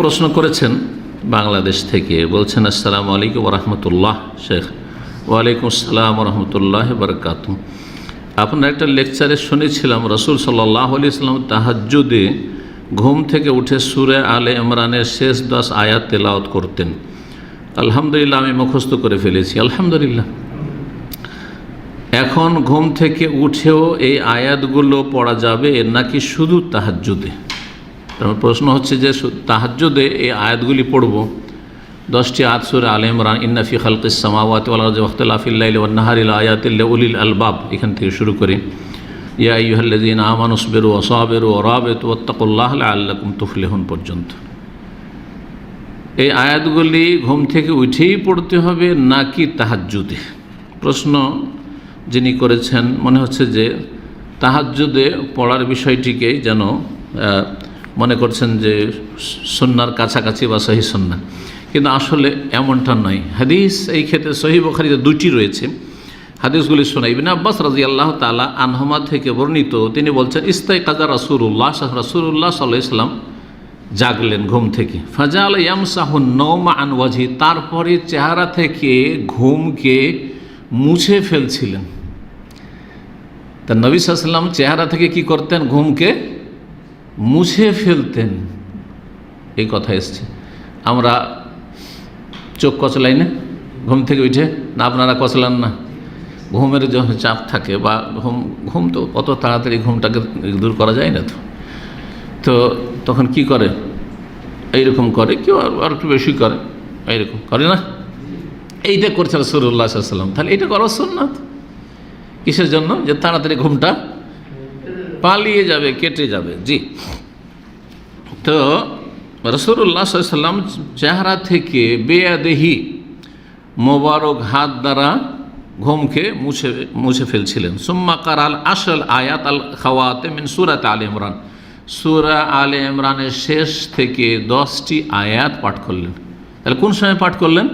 প্রশ্ন করেছেন বাংলাদেশ থেকে, বলছেন আসসালামু আলাইকুম রহমতুল্লাহ। শেখ ওয়ালাইকুম আসসালাম রহমতুল্লাহ বারকাতুহু। আপনার একটা লেকচারে শুনেছিলাম রসুল সাল্লাল্লাহু আলাইহি ওয়াসাল্লাম তাহাজ্জুদে ঘুম থেকে উঠে সূরা আলে ইমরানের শেষ 10 আয়াত তেলাওয়াত করতেন। আলহামদুলিল্লাহ, আমি মুখস্থ করে ফেলেছি, আলহামদুলিল্লাহ। এখন ঘুম থেকে উঠেও এই আয়াতগুলো পড়া যাবে নাকি শুধু তাহাজ্জুদে? প্রশ্ন হচ্ছে যে তাহাজ্জুদে এই আয়াতগুলি পড়ব, 10টি আয়াত সূরা আলে ইমরান, ইন্না ফি খালকিস সামাওয়াতি ওয়াল আরদি ওয়াখতিলাফিল লাইলি ওয়ান নাহারি লাআয়াতিল লিউলিল আলবাব, এখান থেকে শুরু করে ইয়া আইয়ুহাল্লাযীনা আমানু ইসবিরু ওয়া সাবিরু ওয়া রাবিতু ওয়াত্তাকুল্লাহা লাআল্লাকুম তুফলিহুন পর্যন্ত। এই আয়াতগুলি ঘুম থেকে উঠেই পড়তে হবে নাকি তাহাজ্জুদে? প্রশ্ন যিনি করেছেন মনে হচ্ছে যে তাহাজ্জুদে পড়ার বিষয়টিকেই যেন মনে করছেন যে সুন্নাহর কাছাকাছি বা সহিহ সুন্নাহ, কিন্তু আসলে এমনটা নয়। হাদিস এই ক্ষেত্রে সহিহ বুখারীতে 2টি রয়েছে। হাদিসগুলি শোনাই ইবনে আব্বাস রাদিয়াল্লাহু তাআলা আনহুমা থেকে বর্ণিত, তিনি বলছেন ইস্তাইকাযা রাসূলুল্লাহ সাল্লাল্লাহু আলাইহি ওয়াসাল্লাম জাগলেন ঘুম থেকে, ফাজাল ইয়ামসাহু নওমা আন ওয়াজহি, তারপরে চেহারা থেকে ঘুমকে মুছে ফেলছিলেন। তা নবী সাল্লাল্লাহু আলাইহি ওয়াসাল্লাম চেহারা থেকে কি করতেন? ঘুমকে মুছে ফেলতেন, এই কথা এসছে। আমরা চোখ কচলাই না ঘুম থেকে উঠে? না, আপনারা কচলান না? ঘুমের যখন চাপ থাকে বা ঘুম তো কত তাড়াতাড়ি ঘুমটাকে দূর করা যায় না, তো তখন কি করে? এইরকম করে, কেউ আর একটু বেশি করে, এইরকম করে না? এইটা করছে রাসূলুল্লাহ সাল্লাল্লাহু আলাইহি ওয়াসাল্লাম। তাহলে এটা করা সুন্নাত। কিসের জন্য? যে তাড়াতাড়ি ঘুমটা পালিয়ে যাবে, কেটে যাবে। জি, তো রাসূলুল্লাহ সাল্লাল্লাহু আলাইহি ওয়াসাল্লাম চেহারা থেকে বেয়াদেহি মোবারক হাত দ্বারা ঘুমকে মুছে ফেলছিলেন। সুম্মা কারাল আসল আয়াত আল খাওয়াতিম মিন সূরাত আলে ইমরান, সূরা আলে ইমরানের শেষ থেকে 10টি আয়াত পাঠ করলেন। তাহলে কোন সময় পাঠ করলেন?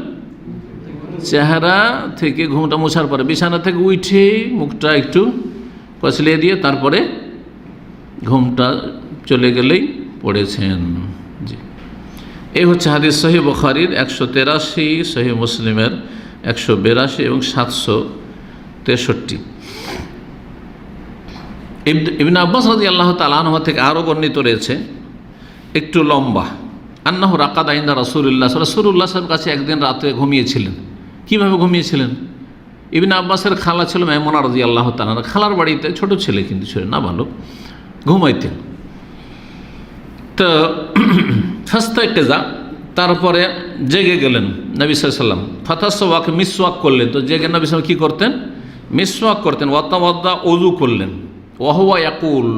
চেহারা থেকে ঘুমটা মোছার পরে, বিছানা থেকে উঠে মুখটা একটু কচলিয়ে দিয়ে তারপরে ঘুমটা চলে গেলেই পড়েছেন। জি, এই হচ্ছে হাদিস সহিহ বুখারীর 183, সহিহ মুসলিমের 182 এবং 763। ইবনে আব্বাস রাদিয়াল্লাহু তাআলা আনহু থেকে আরও বর্ণিত রয়েছে, একটু লম্বা, আন্নাহু রাকাদা ইনদা রাসূলুল্লাহ সাল্লাল্লাহু আলাইহি কাছে একদিন রাতে ঘুমিয়েছিলেন। কীভাবে ঘুমিয়েছিলেন? ইবনে আব্বাসের খালা ছিল মাইমুনা রাদিয়াল্লাহু তাআলা, খালার বাড়িতে, ছোট ছেলে কিন্তু ছিল না, ভালো ঘুমাইতেন। তো ফাস্তাইকাযা, তারপরে জেগে গেলেন নবী সাল্লাল্লাহু আলাইহি ওয়াসাল্লাম। ফাতাসাওয়াক, মিসওয়াক করলেন। তো জেগে নবী সাল্লাল্লাহু আলাইহি ওয়াসাল্লাম কী করতেন? মিসওয়াক করতেন। ওয়াতাওয়াদ্দা, ওযু করলেন। ওয়াহুয়া ইয়াকুল,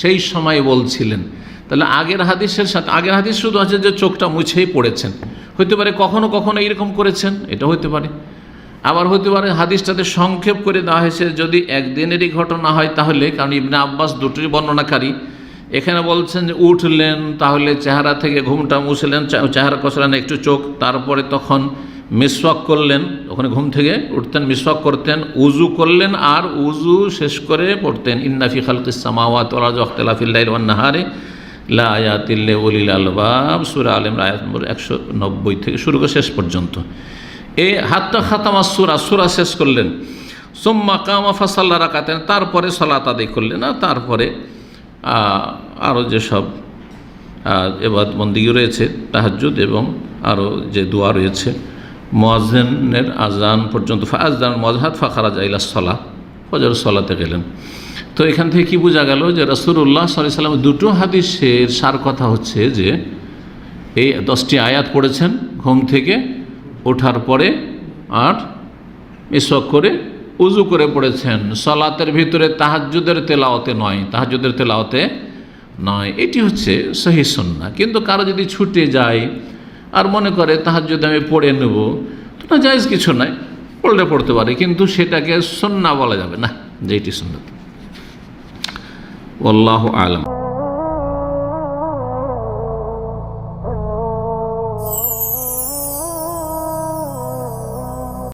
সেই সময় বলছিলেন। তাহলে আগের হাদিসের সাথে, আগের হাদিস শুধু আছে যে চোখটা মুছেই পড়েছেন, হতে পারে কখনো কখনো এইরকম করেছেন, এটা হতে পারে। আবার হতে পারে হাদিসটাতে সংক্ষেপ করে দেওয়া হয়েছে, যদি একদিনেরই ঘটনা হয় তাহলে, কারণ ইবনে আব্বাস দুটোই বর্ণনাকারী। এখানে বলছেন যে উঠলেন, তাহলে চেহারা থেকে ঘুমটা মুছলেন, চেহারা কষলেন, একটু চোখ, তারপরে তখন মিসওয়াক করলেন। ওখানে ঘুম থেকে উঠতেন, মিসওয়াক করতেন, উজু করলেন, আর উজু শেষ করে পড়তেন ইন্না ফি খালকিস সামাওয়াতি ওয়াল আরদি ওয়াখতিলাফিল লাইলি ওয়ান নাহারি লাআয়াতিল লিউলিল আলবাব, সূরা আলে ইমরান আয়াত নম্বর 190 থেকে শুরু করে শেষ পর্যন্ত। এই হাত্তা খাতামা সূরা শেষ করলেন। সুম্মা কামা ফাসাল্লা রাকাতাইন, তারপরে সালাত আদায় করলেন। আর তারপরে আরও যেসব ইবাদত বন্দেগী রয়েছে, তাহাজ্জুদ এবং আরও যে দোয়া রয়েছে, মুয়াজ্জিনের আজান পর্যন্ত, ফাআযান মুয়াজ্জিন ফাখারাজা ইলাস সালাহ, ফজর সালাতে গেলেন। তো এখান থেকে কি বোঝা গেল যে রাসূলুল্লাহ সাল্লাল্লাহু আলাইহি ওয়াসাল্লাম দুটো হাদিসের সার কথা হচ্ছে যে এই 10টি আয়াত পড়েছেন ঘুম থেকে ওঠার পরে, আর মিসওয়াক করে উজু করে পড়েছেন। সালাতের ভিতরে তাহাজ্জুদের তেলাওয়াতে নয়, তাহাজ্জুদের তেলাওয়াতে নয়। এটি হচ্ছে সহিহ সুন্নাহ। কিন্তু কারো যদি ছুটে যায় আর মনে করে তাহাজ্জুদ আমি পড়ে নেব, তো না, জায়েজ কিছু নাই, পড়লে পড়তে পারে, কিন্তু সেটাকে সুন্নাহ বলা যাবে না, যে এটি সুন্নাত। আল্লাহু আ'লাম।